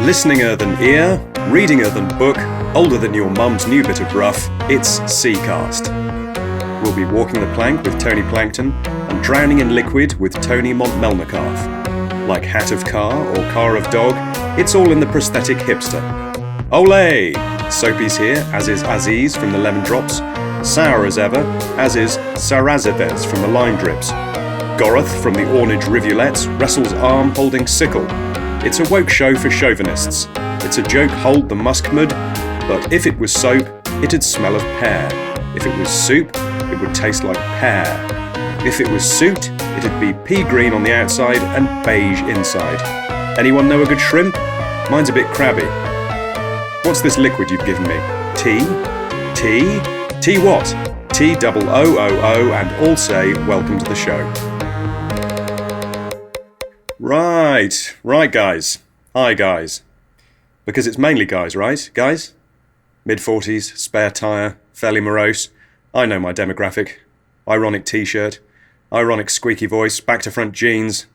Listeninger than ear, readinger than book, older than your mum's new bit of rough, it's Seacast. We'll be walking the plank with Tony Plankton and drowning in liquid with Tony Montmelnicalf. Like hat of car or car of dog, it's all in the prosthetic hipster. Olé! Soapy's here, as is Aziz from the Lemon Drops. Sour as ever, as is Sarazivez from the Lime Drips. Goroth from the Ornage Rivulets wrestles arm holding sickle. It's a woke show for chauvinists. It's a joke hold the muskmud, but if it was soap, it'd smell of pear. If it was soup, it would taste like pear. If it was suit, it'd be pea green on the outside and beige inside. Anyone know a good shrimp? Mine's a bit crabby. What's this liquid you've given me? Tea? Tea? Tea what? T-O-O-O, and all say welcome to the show. Right guys. Hi guys. Because it's mainly guys, right? Guys? Mid-40s, spare tyre, fairly morose. I know my demographic. Ironic t-shirt, ironic squeaky voice, back-to-front jeans,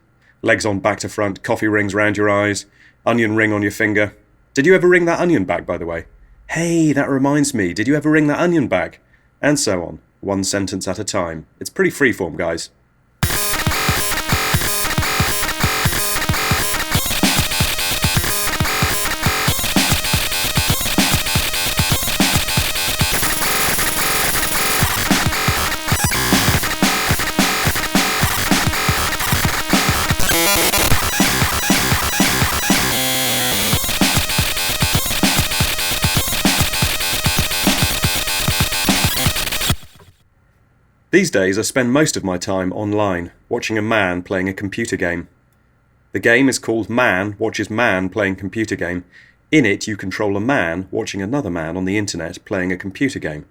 legs on back-to-front, coffee rings round your eyes, onion ring on your finger. Did you ever ring that onion back, by the way? Hey, that reminds me, did you ever ring that onion back? And so on, one sentence at a time. It's pretty freeform, guys. These days I spend most of my time online, watching a man playing a computer game. The game is called Man Watches Man Playing Computer Game. In it you control a man watching another man on the internet playing a computer game.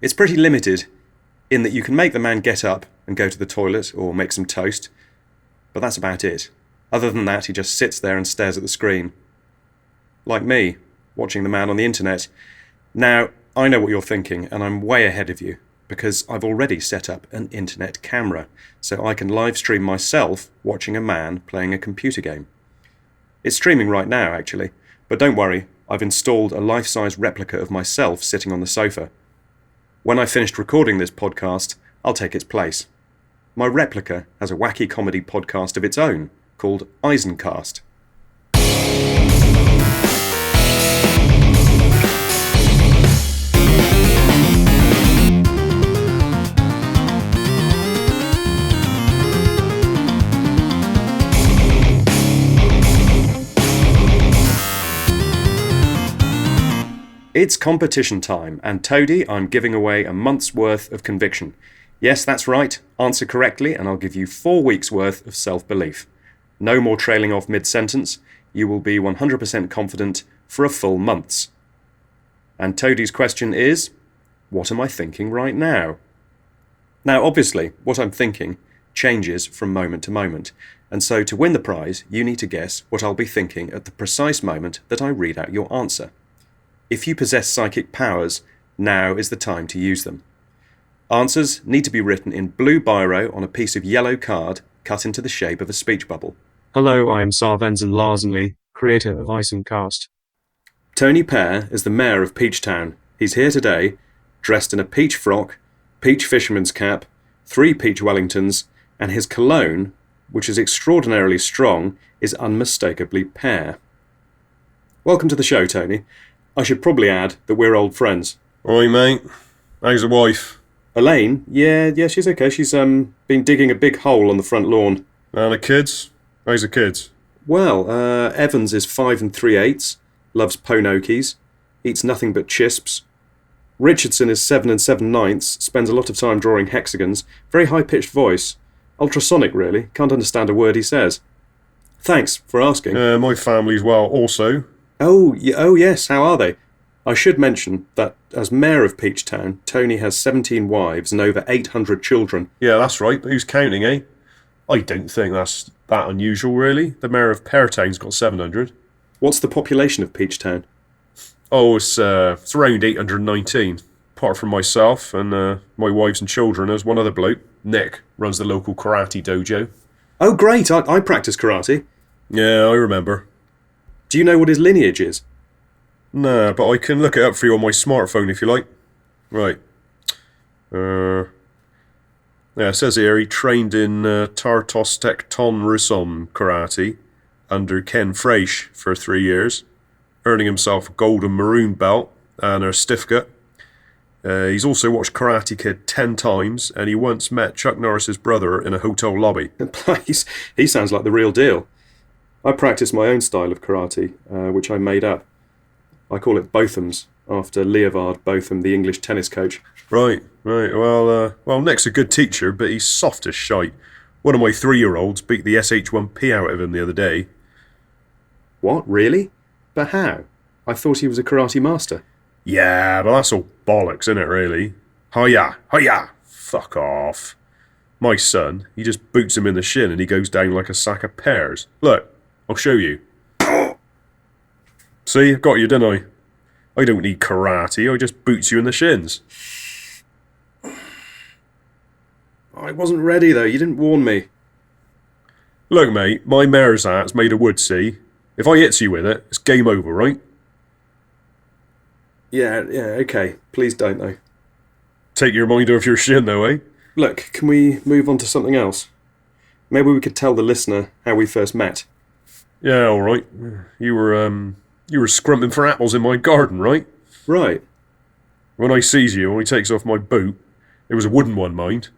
It's pretty limited in that you can make the man get up and go to the toilet or make some toast, but that's about it. Other than that, he just sits there and stares at the screen. Like me, watching the man on the internet. Now, I know what you're thinking, and I'm way ahead of you, because I've already set up an internet camera, so I can live stream myself watching a man playing a computer game. It's streaming right now, actually, but don't worry, I've installed a life-size replica of myself sitting on the sofa. When I've finished recording this podcast, I'll take its place. My replica has a wacky comedy podcast of its own, called Eisencast. It's competition time, and Toady, I'm giving away a month's worth of conviction. Yes, that's right, answer correctly and I'll give you 4 weeks' worth of self-belief. No more trailing off mid-sentence, you will be 100% confident for a full month's. And Toady's question is, what am I thinking right now? Now, obviously, what I'm thinking changes from moment to moment, and so to win the prize, you need to guess what I'll be thinking at the precise moment that I read out your answer. If you possess psychic powers, now is the time to use them. Answers need to be written in blue biro on a piece of yellow card cut into the shape of a speech bubble. Hello, I am Sarvenzen Larsenly, creator of Eisencast. Tony Pear is the mayor of Peachtown. He's here today, dressed in a peach frock, peach fisherman's cap, 3 peach Wellingtons, and his cologne, which is extraordinarily strong, is unmistakably pear. Welcome to the show, Tony. I should probably add that we're old friends. Oi, mate. How's the wife? Elaine? Yeah, she's okay. She's been digging a big hole on the front lawn. And the kids? How's the kids? Well, Evans is 5 3/8, loves Ponokies, eats nothing but chisps. Richardson is 7 7/9, spends a lot of time drawing hexagons, very high-pitched voice. Ultrasonic, really. Can't understand a word he says. Thanks for asking. My family's well also. Oh, yes, how are they? I should mention that as mayor of Peachtown, Tony has 17 wives and over 800 children. Yeah, that's right, but who's counting, eh? I don't think that's that unusual, really. The mayor of Peartown's got 700. What's the population of Peachtown? Oh, it's around 819. Apart from myself and my wives and children, there's one other bloke, Nick, runs the local karate dojo. Oh, great, I practice karate. Yeah, I remember. Do you know what his lineage is? Nah, but I can look it up for you on my smartphone if you like. Right. Yeah, it says here he trained in Tartostek Ton Rusom karate under Ken Fraiche for 3 years, earning himself a golden maroon belt and a certificate. He's also watched Karate Kid 10 times, and he once met Chuck Norris's brother in a hotel lobby. Please, he sounds like the real deal. I practice my own style of karate, which I made up. I call it Botham's, after Leovard Botham, the English tennis coach. Right. Well, Nick's a good teacher, but he's soft as shite. One of my 3-year-olds beat the SH1P out of him the other day. What, really? But how? I thought he was a karate master. Yeah, but that's all bollocks, isn't it, really? Hiya! Fuck off. My son, he just boots him in the shin and he goes down like a sack of pears. Look, I'll show you. See, I got you, didn't I? I don't need karate, I just boots you in the shins. I wasn't ready, though. You didn't warn me. Look, mate, my mare's hat's made of wood, see? If I hits you with it, it's game over, right? Yeah, okay. Please don't, though. Take your mind off your shin, though, eh? Look, can we move on to something else? Maybe we could tell the listener how we first met. Yeah, all right. You were scrumping for apples in my garden, right? Right. When I sees you and he takes off my boot, it was a wooden one, mind.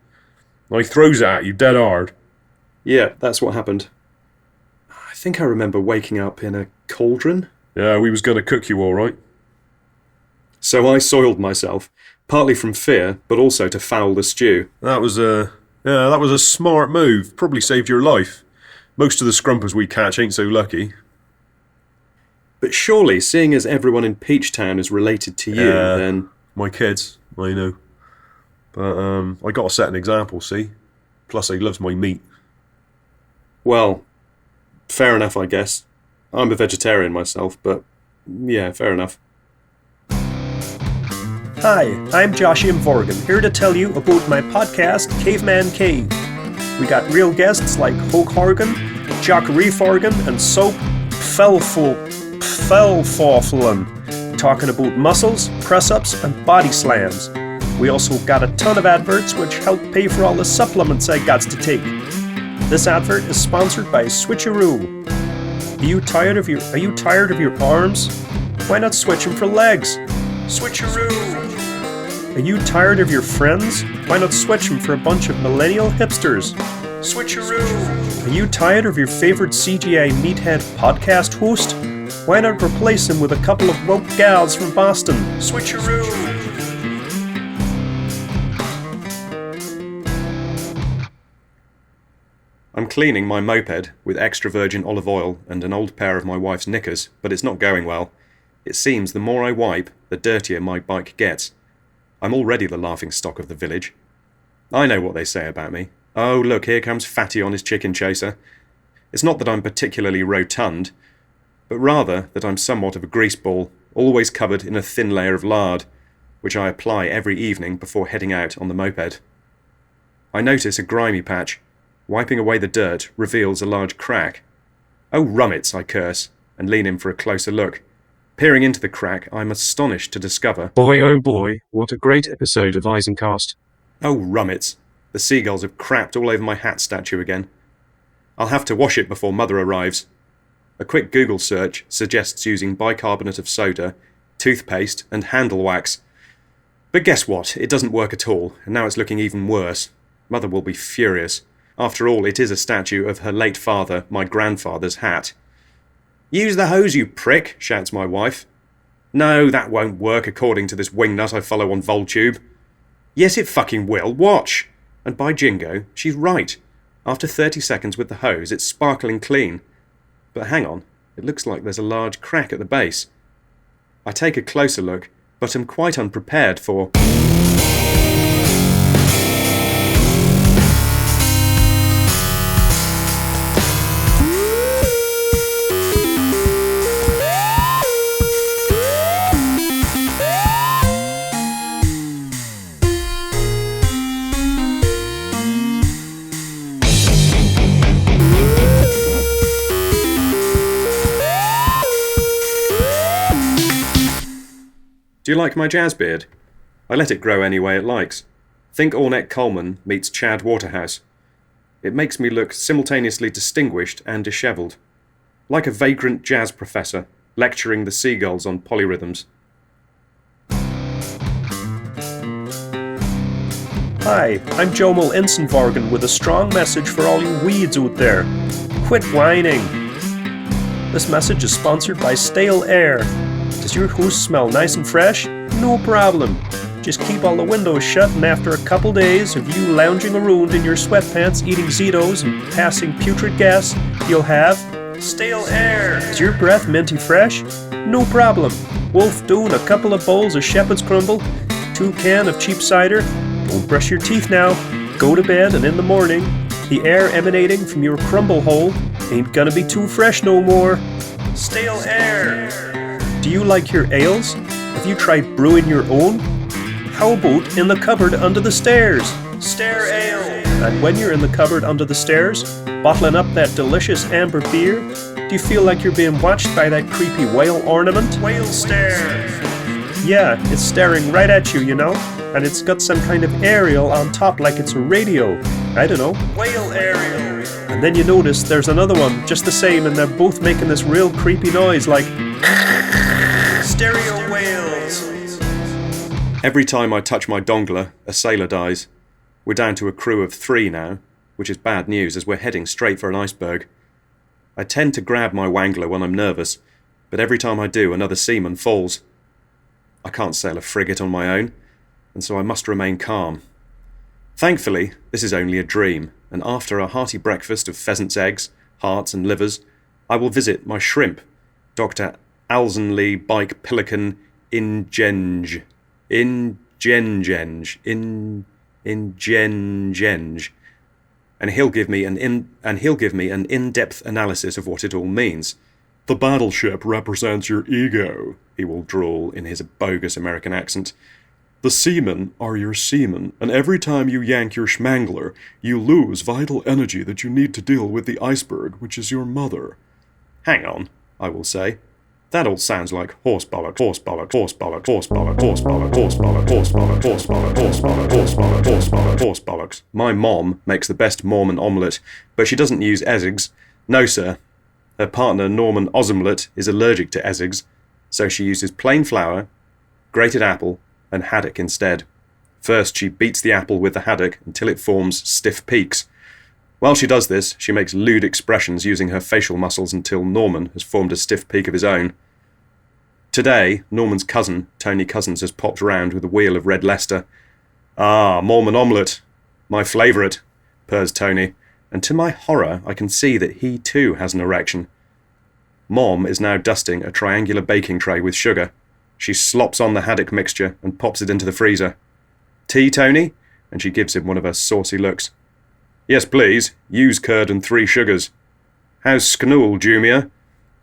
I throws it at you dead hard. Yeah, that's what happened. I think I remember waking up in a cauldron. Yeah, we was going to cook you all right. So I soiled myself, partly from fear, but also to foul the stew. That was a smart move. Probably saved your life. Most of the scrumpers we catch ain't so lucky. But surely, seeing as everyone in Peachtown is related to you, then... My kids, I know. But I got to set an example, see? Plus they loves my meat. Well, fair enough, I guess. I'm a vegetarian myself, but yeah, fair enough. Hi, I'm Josh M. Vorgan, here to tell you about my podcast, Caveman Cave. We got real guests like Hulk Horgan, Jock Reeforgan, and Soap Felfaughlan, talking about muscles, press-ups, and body slams. We also got a ton of adverts which help pay for all the supplements I got to take. This advert is sponsored by Switcheroo. Are you tired of your arms? Why not switch them for legs? Switcheroo! Are you tired of your friends? Why not switch them for a bunch of millennial hipsters? Switcheroo! Are you tired of your favorite CGI meathead podcast host? Why not replace him with a couple of woke gals from Boston? Switcheroo! I'm cleaning my moped with extra virgin olive oil and an old pair of my wife's knickers, but it's not going well. It seems the more I wipe, the dirtier my bike gets. I'm already the laughing stock of the village. I know what they say about me. Oh, look, here comes Fatty on his chicken chaser. It's not that I'm particularly rotund, but rather that I'm somewhat of a greaseball, always covered in a thin layer of lard, which I apply every evening before heading out on the moped. I notice a grimy patch. Wiping away the dirt reveals a large crack. Oh, rummets, I curse, and lean in for a closer look. Peering into the crack, I'm astonished to discover... Boy, oh boy, what a great episode of Eisencast. Oh, rummets. The seagulls have crapped all over my hat statue again. I'll have to wash it before Mother arrives. A quick Google search suggests using bicarbonate of soda, toothpaste, and handle wax. But guess what? It doesn't work at all, and now it's looking even worse. Mother will be furious. After all, it is a statue of her late father, my grandfather's hat. "Use the hose, you prick," shouts my wife. "No, that won't work according to this wingnut I follow on Voltube." "Yes, it fucking will. Watch." And by jingo, she's right. After 30 seconds with the hose, it's sparkling clean. But hang on, it looks like there's a large crack at the base. I take a closer look, but am quite unprepared for... Do you like my jazz beard? I let it grow any way it likes. Think Ornette Coleman meets Chad Waterhouse. It makes me look simultaneously distinguished and dishevelled, like a vagrant jazz professor lecturing the seagulls on polyrhythms. Hi, I'm Jomel Insenvargan with a strong message for all you weeds out there. Quit whining. This message is sponsored by Stale Air. Does your house smell nice and fresh? No problem. Just keep all the windows shut, and after a couple days of you lounging around in your sweatpants eating Zetos and passing putrid gas, you'll have Stale Air. Is your breath minty fresh? No problem. Wolf doing a couple of bowls of shepherd's crumble, 2 cans of cheap cider. Don't brush your teeth now. Go to bed, and in the morning, the air emanating from your crumble hole ain't gonna be too fresh no more. Stale Air. Do you like your ales? Have you tried brewing your own? How about in the cupboard under the stairs? Stair Ale. And when you're in the cupboard under the stairs, bottling up that delicious amber beer, do you feel like you're being watched by that creepy whale ornament? Whale stare. Yeah, it's staring right at you, you know? And it's got some kind of aerial on top like it's a radio. I don't know. Whale aerial. And then you notice there's another one just the same, and they're both making this real creepy noise like stereo whales. Every time I touch my dongler, a sailor dies. We're down to a crew of 3 now, which is bad news as we're heading straight for an iceberg. I tend to grab my wangler when I'm nervous, but every time I do, another seaman falls. I can't sail a frigate on my own, and so I must remain calm. Thankfully, this is only a dream, and after a hearty breakfast of pheasant's eggs, hearts and livers, I will visit my shrimp, Dr. Alzenley Bike Pelican Ingenge, and he'll give me an in-depth analysis of what it all means. The battleship represents your ego, he will drawl in his bogus American accent. The seamen are your seamen, and every time you yank your schmangler, you lose vital energy that you need to deal with the iceberg, which is your mother. Hang on, I will say. That all sounds like horse bollock, horse bollock, horse bollock, horse bollock, horse bollock, horse bollock, horse bollock, horse bollock, horse bollock, horse bollock, horse bollock, horse bollocks. My mom makes the best Mormon omelette, but she doesn't use Essex. No, sir. Her partner, Norman Osmlet, is allergic to Essex, so she uses plain flour, grated apple, and haddock instead. First, she beats the apple with the haddock until it forms stiff peaks. While she does this, she makes lewd expressions using her facial muscles until Norman has formed a stiff peak of his own. Today, Norman's cousin, Tony Cousins, has popped round with a wheel of red Leicester. Ah, Mormon omelette. My favourite, purrs Tony, and to my horror I can see that he too has an erection. Mom is now dusting a triangular baking tray with sugar. She slops on the haddock mixture and pops it into the freezer. Tea, Tony? And she gives him one of her saucy looks. Yes, please. Use curd and 3 sugars. How's Sknool, Junior?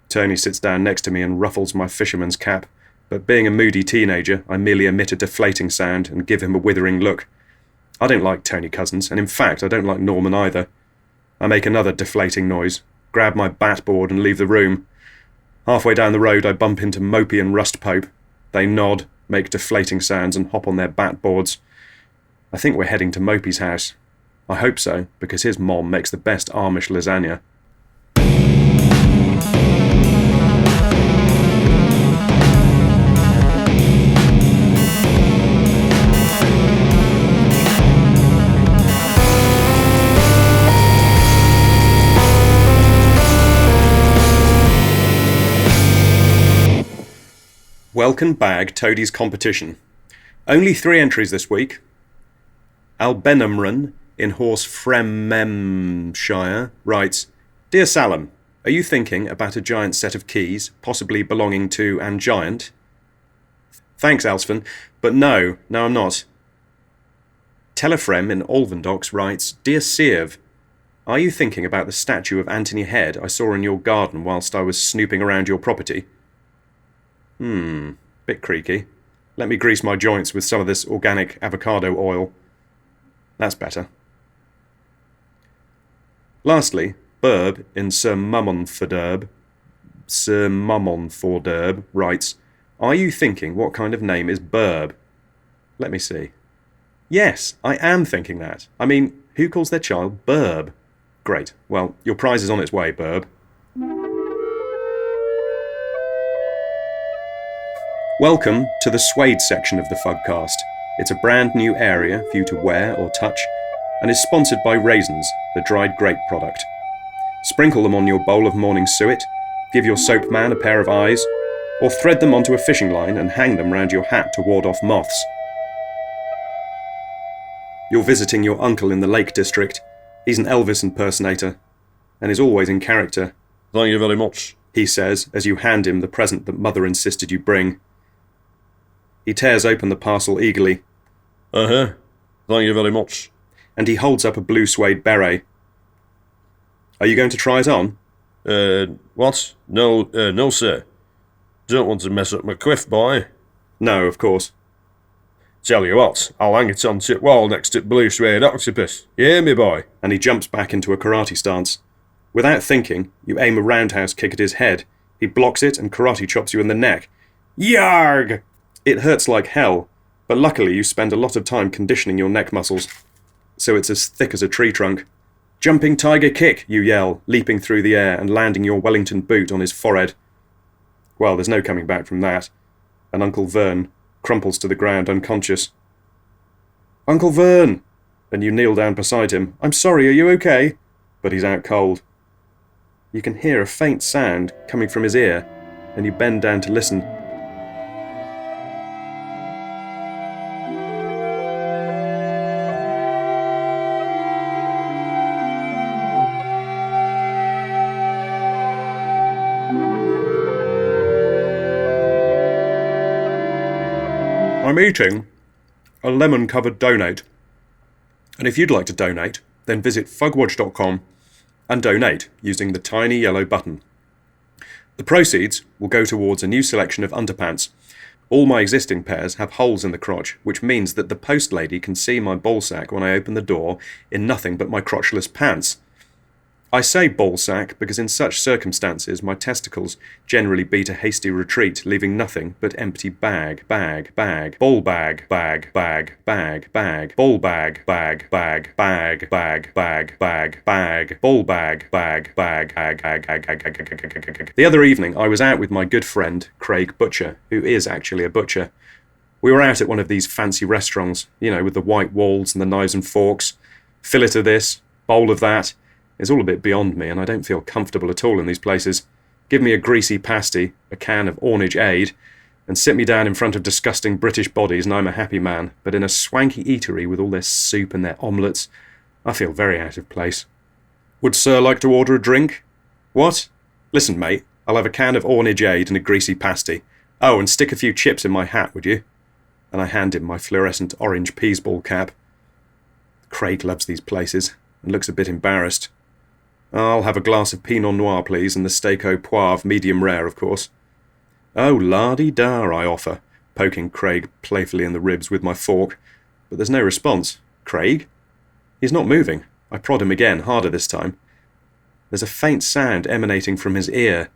Tony sits down next to me and ruffles my fisherman's cap, but being a moody teenager, I merely emit a deflating sound and give him a withering look. I don't like Tony Cousins, and in fact I don't like Norman either. I make another deflating noise, grab my bat-board and leave the room. Halfway down the road I bump into Mopey and Rust Pope. They nod, make deflating sounds and hop on their bat-boards. I think we're heading to Mopey's house. I hope so, because his mom makes the best Amish lasagna. Welcome bag Toadie's competition. Only 3 entries this week. Albenumrun in Horse Frememshire writes, Dear Salem, are you thinking about a giant set of keys, possibly belonging to an giant? Thanks, Alsfin, but no, I'm not. Telefrem in Olvendocks writes, Dear Siev, are you thinking about the statue of Anthony Head I saw in your garden whilst I was snooping around your property? Bit creaky. Let me grease my joints with some of this organic avocado oil. That's better. Lastly, Burb in Sir Mummonfordurb writes, Are you thinking what kind of name is Burb? Let me see. Yes, I am thinking that. I mean, who calls their child Burb? Great. Well, your prize is on its way, Burb. Welcome to the suede section of the Fugcast. It's a brand new area for you to wear or touch and is sponsored by Raisins, the dried grape product. Sprinkle them on your bowl of morning suet, give your soap man a pair of eyes, or thread them onto a fishing line and hang them round your hat to ward off moths. You're visiting your uncle in the Lake District. He's an Elvis impersonator and is always in character. Thank you very much, he says as you hand him the present that Mother insisted you bring. He tears open the parcel eagerly. Thank you very much. And he holds up a blue suede beret. Are you going to try it on? What? No, sir. Don't want to mess up my quiff, boy. No, of course. Tell you what, I'll hang it on the wall next to blue suede octopus. You hear me, boy? And he jumps back into a karate stance. Without thinking, you aim a roundhouse kick at his head. He blocks it and karate chops you in the neck. Yarg! It hurts like hell, but luckily you spend a lot of time conditioning your neck muscles, so it's as thick as a tree trunk. Jumping tiger kick, you yell, leaping through the air and landing your Wellington boot on his forehead. Well, there's no coming back from that, and Uncle Vern crumples to the ground unconscious. Uncle Vern! And you kneel down beside him. I'm sorry, are you okay? But he's out cold. You can hear a faint sound coming from his ear, and you bend down to listen. I'm eating a lemon-covered donate. And if you'd like to donate, then visit fugwatch.com and donate using the tiny yellow button. The proceeds will go towards a new selection of underpants. All my existing pairs have holes in the crotch, which means that the post lady can see my ballsack when I open the door in nothing but my crotchless pants. I say ballsack because in such circumstances my testicles generally beat a hasty retreat, leaving nothing but empty bag, ball bag, ball bag, bag, ball bag, ball bag. The other evening I was out with my good friend Craig Butcher, who is actually a butcher. We were out at one of these fancy restaurants, with the white walls and the knives and forks, fillet of this, bowl of that. It's all a bit beyond me, and I don't feel comfortable at all in these places. Give me a greasy pasty, a can of Ornage Aid, and sit me down in front of disgusting British bodies, and I'm a happy man. But in a swanky eatery with all their soup and their omelettes, I feel very out of place. Would Sir like to order a drink? What? Listen, mate, I'll have a can of Ornage Aid and a greasy pasty. Oh, and stick a few chips in my hat, would you? And I hand him my fluorescent orange peasball cap. Craig loves these places, and looks a bit embarrassed. I'll have a glass of Pinot Noir, please, and the steak au poivre, medium rare, of course. Oh, la-di-da, I offer, poking Craig playfully in the ribs with my fork. But there's no response. Craig? He's not moving. I prod him again, harder this time. There's a faint sound emanating from his ear.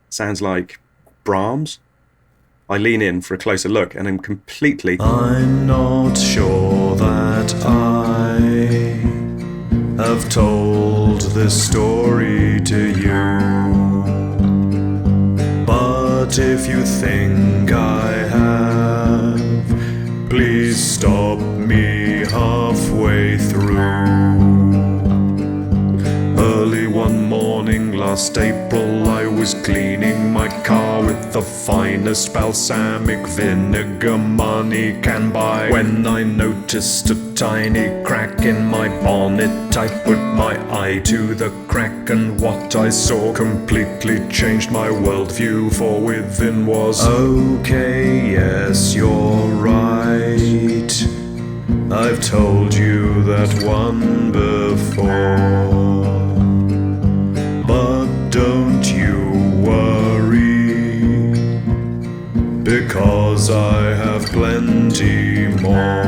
Sounds like Brahms? I lean in for a closer look and am completely... I'm not sure that I've told this story to you, but if you think I have, please stop me halfway through. Early one morning last April, I was cleaning my car with the finest balsamic vinegar money can buy, when I noticed a tiny crack in my bonnet. I put my eye to the crack, and what I saw completely changed my worldview, for within was, okay, yes, you're right, I've told you that one before. But don't you worry, because I have plenty more.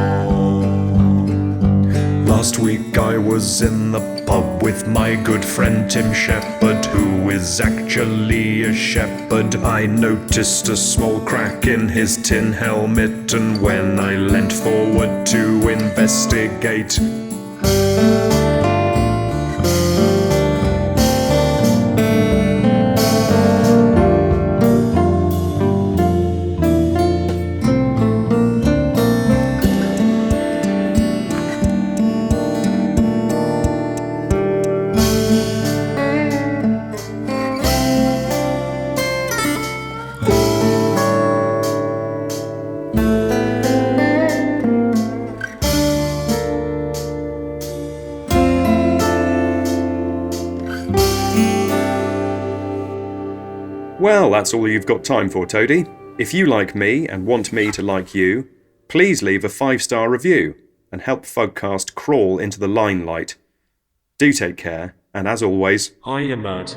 Last week I was in the pub with my good friend Tim Shepherd, who is actually a shepherd. I noticed a small crack in his tin helmet, and when I leant forward to investigate, Well, that's all you've got time for, Toady. If you like me and want me to like you, please leave a 5-star review and help Fugcast crawl into the limelight. Do take care, and as always, Hiya, Mud.